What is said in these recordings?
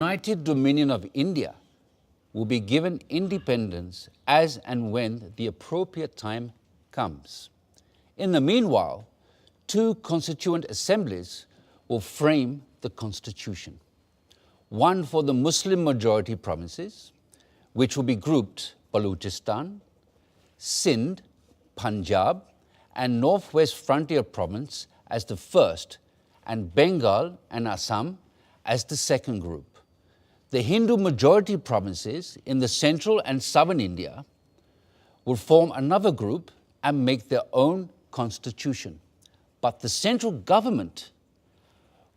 United Dominion of India will be given independence as and when the appropriate time comes. In the meanwhile, two constituent assemblies will frame the constitution. One for the Muslim majority provinces, which will be grouped Balochistan, Sindh, Punjab, and Northwest Frontier Province as the first, and Bengal and Assam as the second group. The Hindu majority provinces in the central and southern India will form another group and make their own constitution. But the central government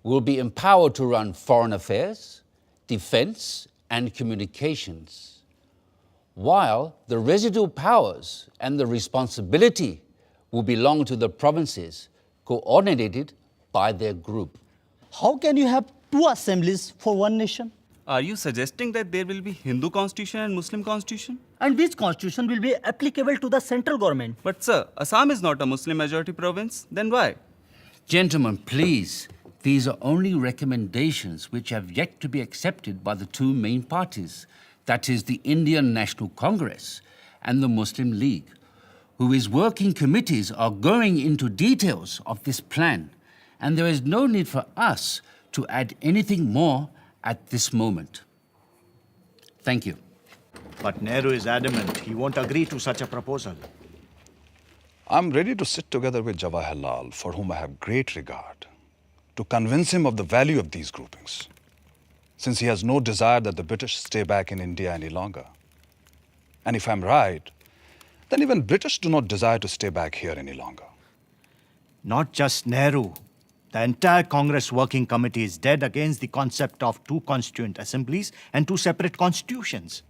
will be empowered to run foreign affairs, defense, and communications, while the residual powers and the responsibility will belong to the provinces coordinated by their group. How can you have two assemblies for one nation? Are you suggesting that there will be Hindu constitution and Muslim constitution? And which constitution will be applicable to the central government? But sir, Assam is not a Muslim majority province. Then why? Gentlemen, please, these are only recommendations which have yet to be accepted by the two main parties, that is the Indian National Congress and the Muslim League, whose working committees are going into details of this plan, and there is no need for us to add anything more at this moment. Thank you. But Nehru is adamant he won't agree to such a proposal. I'm ready to sit together with Jawaharlal, for whom I have great regard, to convince him of the value of these groupings, since he has no desire that the British stay back in India any longer. And if I'm right, then even British do not desire to stay back here any longer. Not just Nehru. The entire Congress Working Committee is dead against the concept of two constituent assemblies and two separate constitutions.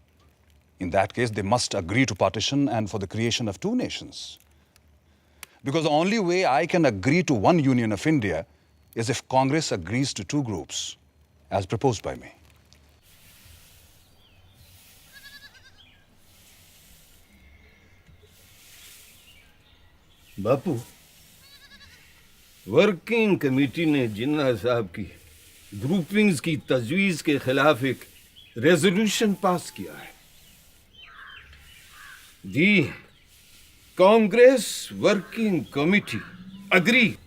In that case, they must agree to partition and for the creation of two nations. Because the only way I can agree to one union of India is if Congress agrees to two groups, as proposed by me. Bapu, working committee ने जिन्ना साहब की groupings की तजवीज़ के खिलाफ एक resolution pass किया है। The Congress Working Committee agree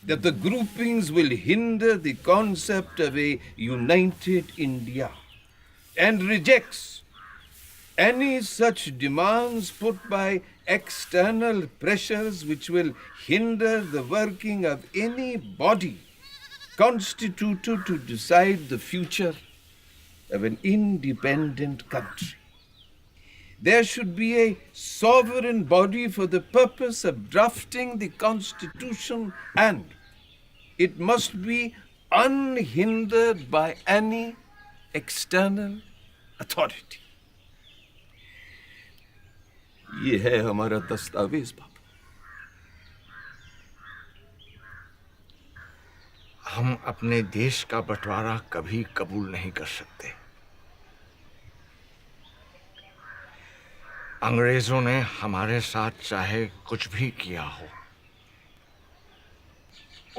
that the groupings will hinder the concept of a united India and rejects any such demands put by external pressures which will hinder the working of any body constituted to decide the future of an independent country. There should be a sovereign body for the purpose of drafting the constitution, and it must be unhindered by any external authority. ये है हमारा दस्तावेज बाबू। हम अपने देश का बंटवारा कभी कबूल नहीं कर सकते। अंग्रेजों ने हमारे साथ चाहे कुछ भी किया हो,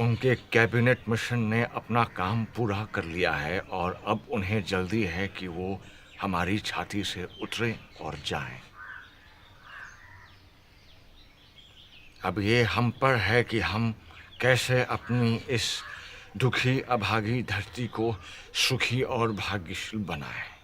उनके कैबिनेट मिशन ने अपना काम पूरा कर लिया है और अब उन्हें जल्दी है कि वो हमारी छाती से उतरें और जाएं। अब ये हम पर है कि हम कैसे अपनी इस दुखी अभागी धरती को सुखी और भाग्यशील बनाएं।